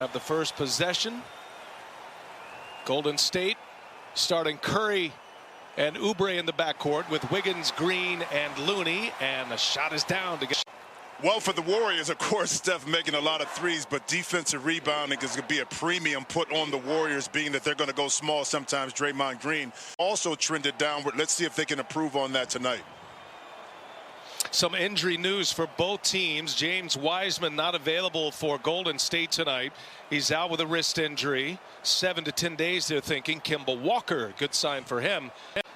Have the first possession. Golden State starting Curry and Oubre in the backcourt with Wiggins, Green, and Looney, and the shot is down to get. Well, for the Warriors, of course, Steph making a lot of threes, but defensive rebounding is going to be a premium put on the Warriors, being that they're going to go small sometimes. Draymond Green also trended downward. Let's see if they can improve on that tonight. Some injury news for both teams. James Wiseman not available for Golden State tonight. He's out with a wrist injury. 7 to 10 days, they're thinking. Kemba Walker, good sign for him.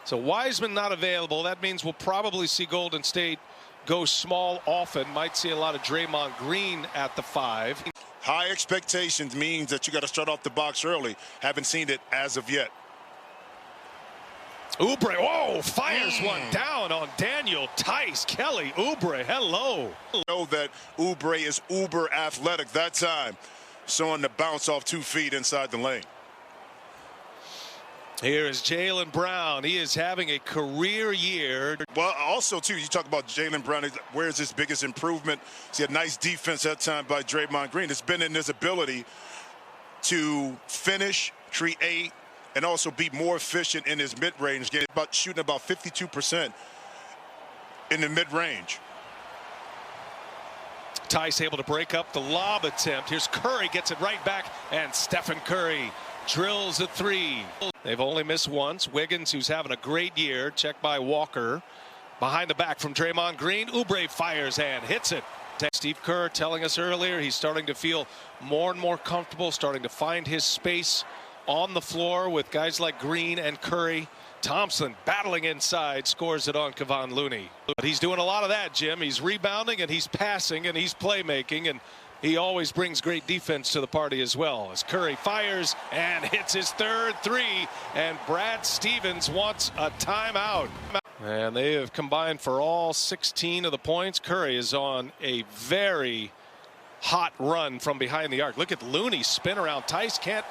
So Wiseman not available. That means we'll probably see Golden State go small often. Might see a lot of Draymond Green at the 5. High expectations means that you got to start off the box early. Haven't seen it as of yet. Oubre, whoa, fires one down on Daniel Tice. Kelly Oubre, hello. Know that Oubre is uber athletic that time, showing the bounce off 2 feet inside the lane. Here is Jaylen Brown. He is having a career year. Well, also, too, you talk about Jaylen Brown. Where's his biggest improvement? He had nice defense that time by Draymond Green. It's been in his ability to finish, create, and also be more efficient in his mid-range game. Shooting about 52% in the mid-range. Tice able to break up the lob attempt. Here's Curry, gets it right back, and Stephen Curry drills a 3. They've only missed once. Wiggins, who's having a great year, checked by Walker. Behind the back from Draymond Green. Oubre fires and hits it. Steve Kerr telling us earlier he's starting to feel more and more comfortable, starting to find his space on the floor with guys like Green and Curry. Thompson battling inside, scores it on Kevon Looney. But he's doing a lot of that, Jim. He's rebounding and he's passing and he's playmaking, and he always brings great defense to the party as well. As Curry fires and hits his 3rd 3, and Brad Stevens wants a timeout. And they have combined for all 16 of the points. Curry is on a very hot run from behind the arc. Look at Looney spin around. Tice can't.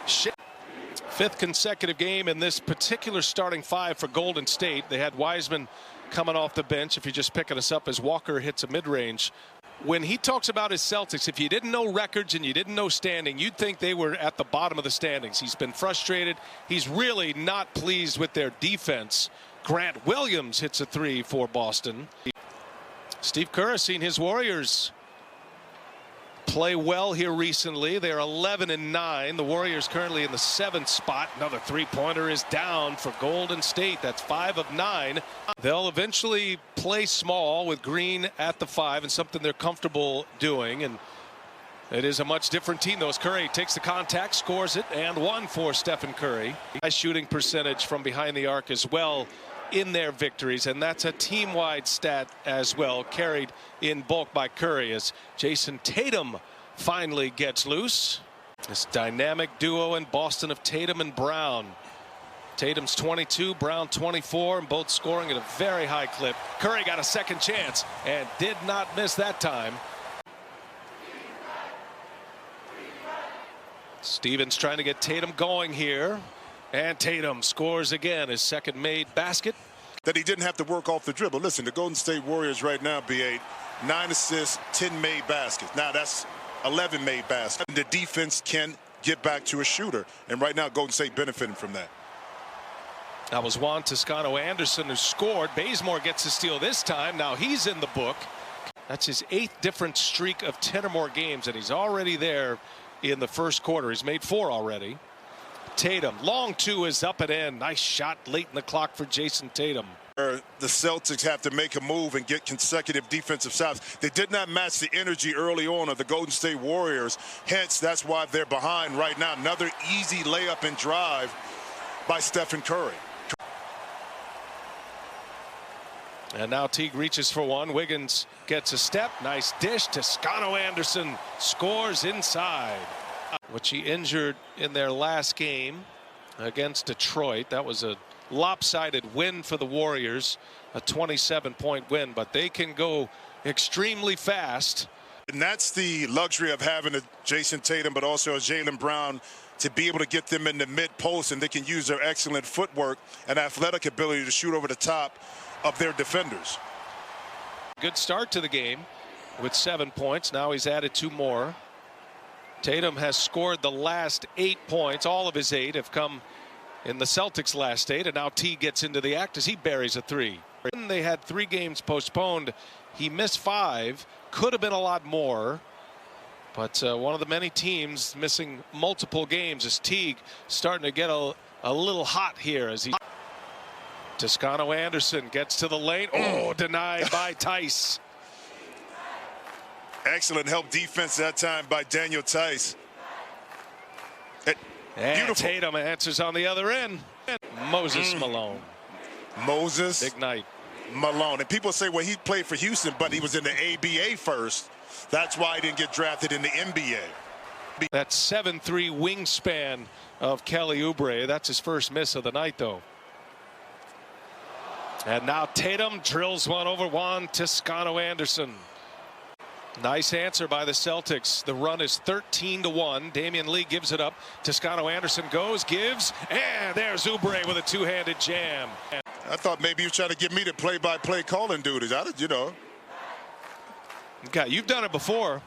5th consecutive game in this particular starting 5 for Golden State. They had Wiseman coming off the bench, if you're just picking us up, as Walker hits a mid-range. When he talks about his Celtics, if you didn't know records and you didn't know standing, you'd think they were at the bottom of the standings. He's been frustrated. He's really not pleased with their defense. Grant Williams hits a 3 for Boston. Steve Kerr has seen his Warriors play well here recently. They're 11-9. The Warriors currently in the 7th spot. Another 3-pointer is down for Golden State. That's 5 of 9. They'll eventually play small with Green at the 5, and something they're comfortable doing. And it is a much different team, though, as Curry takes the contact, scores it, and 1 for Stephen Curry. High shooting percentage from behind the arc as well in their victories, and that's a team-wide stat as well, carried in bulk by Curry, as Jason Tatum finally gets loose. This dynamic duo in Boston of Tatum and Brown. Tatum's 22, Brown 24, and both scoring at a very high clip. Curry got a second chance and did not miss that time. Stevens trying to get Tatum going here. And Tatum scores again, his second made basket. That he didn't have to work off the dribble. Listen, the Golden State Warriors right now, B8, 9 assists, 10 made baskets. Now that's 11 made baskets. The defense can get back to a shooter. And right now, Golden State benefiting from that. That was Juan Toscano-Anderson who scored. Bazemore gets a steal this time. Now he's in the book. That's his 8th different streak of 10 or more games, and he's already there in the first quarter. He's made 4 already. Tatum, long 2 is up and in. Nice shot late in the clock for Jason Tatum. The Celtics have to make a move and get consecutive defensive shots. They did not match the energy early on of the Golden State Warriors. Hence, that's why they're behind right now. Another easy layup and drive by Stephen Curry. And now Teague reaches for one. Wiggins gets a step. Nice dish. Toscano-Anderson scores inside, which he injured in their last game against Detroit. That was a lopsided win for the Warriors, a 27-point win, but they can go extremely fast. And that's the luxury of having a Jason Tatum, but also a Jaylen Brown, to be able to get them in the mid-post, and they can use their excellent footwork and athletic ability to shoot over the top of their defenders. Good start to the game with 7 points. Now he's added 2 more. Tatum has scored the last 8 points. All of his 8 have come in the Celtics' last 8, and now T gets into the act as he buries a 3. They had 3 games postponed. He missed 5. Could have been a lot more. But one of the many teams missing multiple games is Teague starting to get a little hot here as he. Toscano Anderson gets to the lane. Oh, denied by Tice. Excellent help defense that time by Daniel Tice. And Tatum answers on the other end. Moses Malone. Moses Big night. Malone. And people say, well, he played for Houston, but he was in the ABA first. That's why he didn't get drafted in the NBA. That 7'3" wingspan of Kelly Oubre. That's his first miss of the night, though. And now Tatum drills one over Juan Toscano Anderson. Nice answer by the Celtics. The run is 13-1. Damian Lee gives it up. Toscano Anderson goes, gives, and there's Oubre with a two-handed jam. I thought maybe you were trying to get me to play-by-play calling duties. I did, you know. God, you've done it before.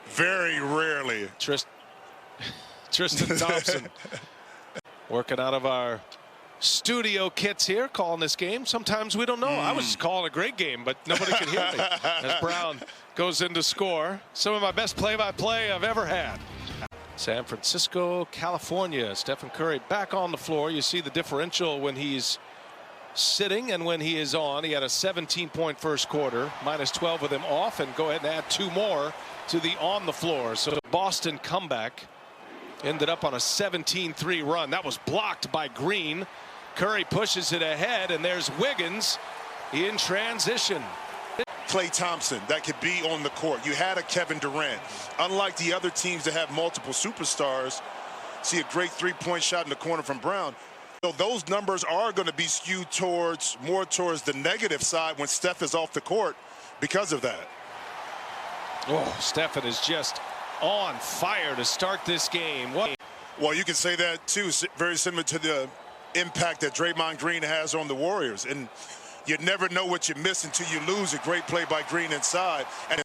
Very rarely. Tristan Thompson working out of our studio kits here, calling this game. Sometimes we don't know. I was calling a great game, but nobody could hear me as Brown goes in to score. Some of my best play-by-play I've ever had. San Francisco, California. Stephen Curry back on the floor. You see the differential when he's sitting and when he is on. He had a 17-point first quarter, minus 12 with him off, and go ahead and add 2 more to the on the floor. So Boston comeback ended up on a 17-3 run. That was blocked by Green. Curry pushes it ahead, and there's Wiggins in transition. Klay Thompson that could be on the court. You had a Kevin Durant. Unlike the other teams that have multiple superstars, see a great three-point shot in the corner from Brown. So those numbers are going to be skewed more towards the negative side when Steph is off the court because of that. Oh, Stephen is just on fire to start this game. Well, you can say that too. Very similar to the impact that Draymond Green has on the Warriors. And you never know what you miss until you lose. A great play by Green inside. And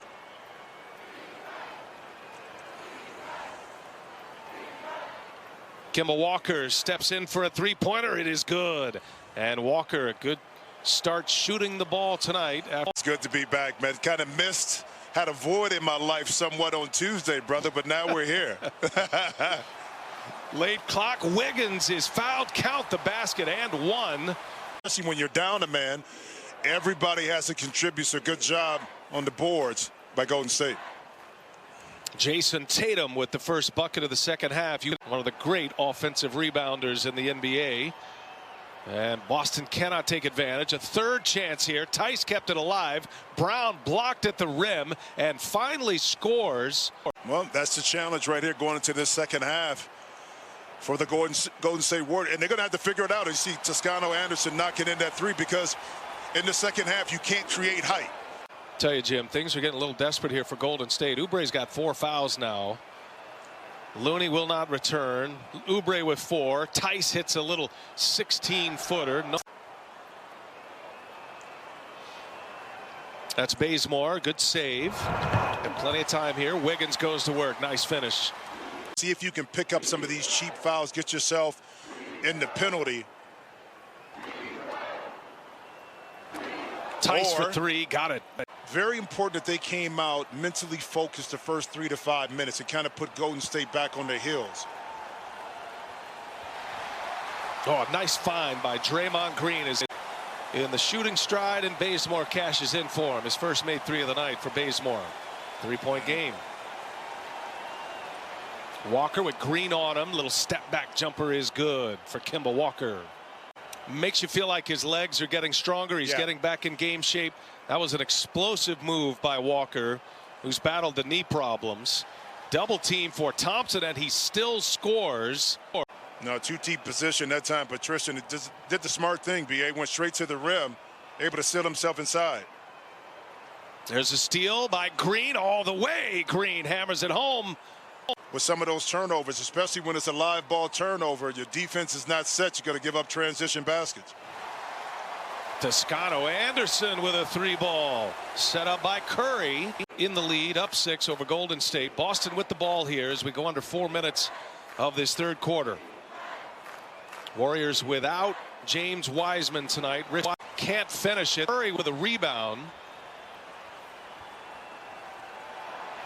Kemba Walker steps in for a three-pointer. It is good. And Walker, a good start shooting the ball tonight. It's good to be back, man. Kind of missed, had a void in my life somewhat on Tuesday, brother, but now we're here. Late clock. Wiggins is fouled. Count the basket and 1. Especially when you're down a man, everybody has to contribute. So good job on the boards by Golden State. Jason Tatum with the first bucket of the second half. One of the great offensive rebounders in the NBA. And Boston cannot take advantage. A third chance here. Tice kept it alive. Brown blocked at the rim and finally scores. Well, that's the challenge right here going into this second half for the Golden State Warriors. And they're going to have to figure it out. You see Toscano Anderson knocking in that 3 because in the second half you can't create height. Tell you, Jim, things are getting a little desperate here for Golden State. Oubre's got 4 fouls now. Looney will not return. Oubre with 4. Tice hits a little 16-footer. No. That's Bazemore. Good save. And plenty of time here. Wiggins goes to work. Nice finish. See if you can pick up some of these cheap fouls. Get yourself in the penalty. Tice for 3. Got it. Very important that they came out mentally focused the first 3 to 5 minutes and kind of put Golden State back on their heels. Oh, a nice find by Draymond Green is in the shooting stride, and Bazemore cashes in for him. His first made 3 of the night for Bazemore. 3-point game. Walker with Green on him. Little step back jumper is good for Kemba Walker. Makes you feel like his legs are getting stronger. He's getting back in game shape. That was an explosive move by Walker, who's battled the knee problems. Double team for Thompson, and he still scores. No, 2-deep position that time. Patricia did the smart thing. BA went straight to the rim, able to seal himself inside. There's a steal by Green all the way. Green hammers it home. With some of those turnovers, especially when it's a live ball turnover, your defense is not set. You're going to give up transition baskets. Toscano Anderson with a 3-ball. Set up by Curry. In the lead, up 6 over Golden State. Boston with the ball here as we go under 4 minutes of this third quarter. Warriors without James Wiseman tonight. Rich can't finish it. Curry with a rebound.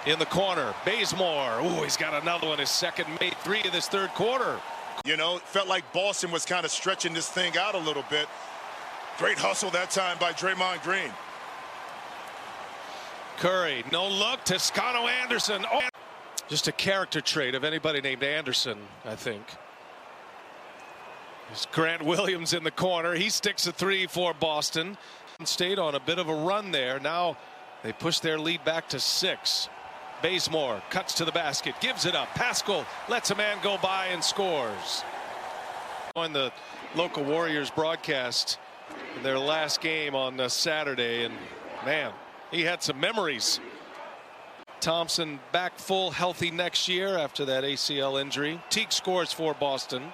In the corner, Bazemore. Ooh, he's got another one. His second made 3 of this third quarter. You know, it felt like Boston was kind of stretching this thing out a little bit. Great hustle that time by Draymond Green. Curry, no look. Toscano Anderson. Oh, just a character trait of anybody named Anderson, I think. There's Grant Williams in the corner. He sticks a 3 for Boston. State on a bit of a run there. Now they push their lead back to 6. Bazemore cuts to the basket, gives it up. Pascal lets a man go by and scores. On the local Warriors broadcast in their last game on Saturday, and man, he had some memories. Thompson back full healthy next year after that ACL injury. Teague scores for Boston.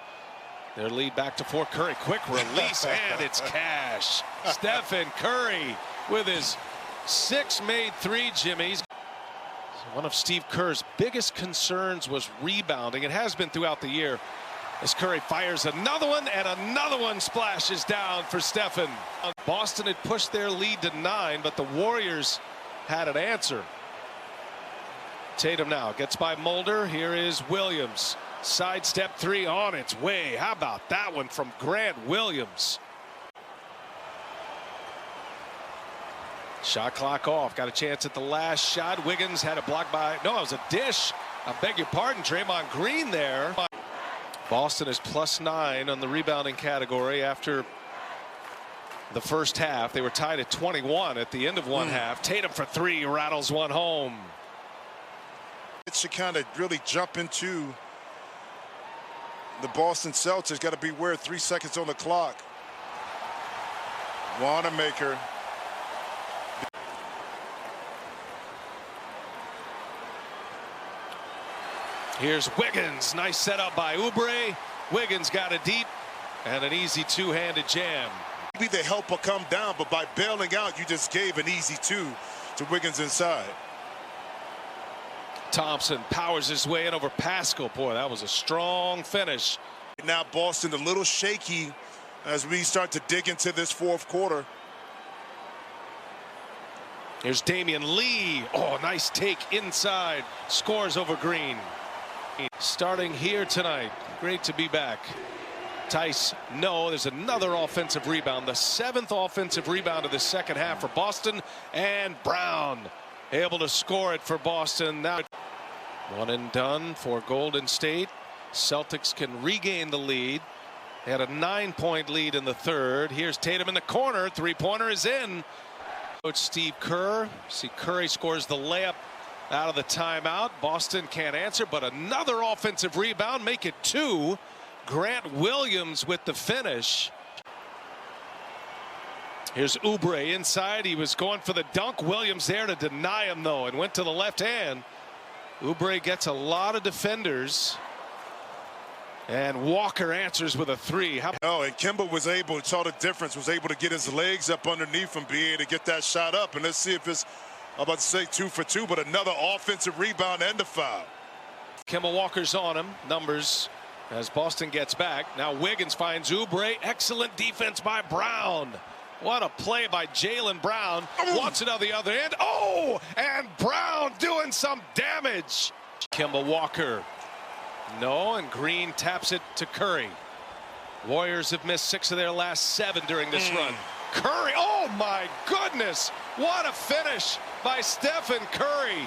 Their lead back to 4. Curry, quick release, and it's cash. Stephen Curry with his 6 made 3 jimmies. One of Steve Kerr's biggest concerns was rebounding. It has been throughout the year. As Curry fires another one, and another one splashes down for Stephen. Boston had pushed their lead to 9, but the Warriors had an answer. Tatum now gets by Mulder. Here is Williams. Sidestep 3 on its way. How about that one from Grant Williams? Shot clock off. Got a chance at the last shot. Wiggins had a block by. No, it was a dish. I beg your pardon. Draymond Green there. Boston is +9 on the rebounding category after the first half. They were tied at 21 at the end of one half. Tatum for 3 rattles one home. It should kind of really jump into the Boston Celtics. Got to beware. 3 seconds on the clock. Wanamaker. Here's Wiggins. Nice setup by Oubre. Wiggins got it deep and an easy two-handed jam. Maybe the help will come down, but by bailing out, you just gave an easy 2 to Wiggins inside. Thompson powers his way in over Pascal. Boy, that was a strong finish. Now Boston a little shaky as we start to dig into this fourth quarter. Here's Damian Lee. Oh, nice take inside. Scores over Green. Starting here tonight. Great to be back. Tice, no, there's another offensive rebound. The 7th offensive rebound of the second half for Boston. And Brown able to score it for Boston. Now 1 and done for Golden State. Celtics can regain the lead. They had a 9-point lead in the third. Here's Tatum in the corner. 3-pointer is in. Coach Steve Kerr. See Curry scores the layup out of the timeout. Boston can't answer, but another offensive rebound. Make it 2. Grant Williams with the finish. Here's Oubre inside. He was going for the dunk. Williams there to deny him, though, and went to the left hand. Oubre gets a lot of defenders. And Walker answers with a 3. Oh, and Kemba was able, saw the difference, was able to get his legs up underneath him, be able to get that shot up. And let's see if it's, I'm about to say 2 for 2, but another offensive rebound and a foul. Kemba Walker's on him. Numbers as Boston gets back. Now Wiggins finds Oubre. Excellent defense by Brown. What a play by Jaylen Brown. Wants it on the other end. Oh, and Brown doing some damage. Kemba Walker. No, and Green taps it to Curry. Warriors have missed 6 of their last 7 during this run. Curry, oh my goodness, what a finish by Stephen Curry.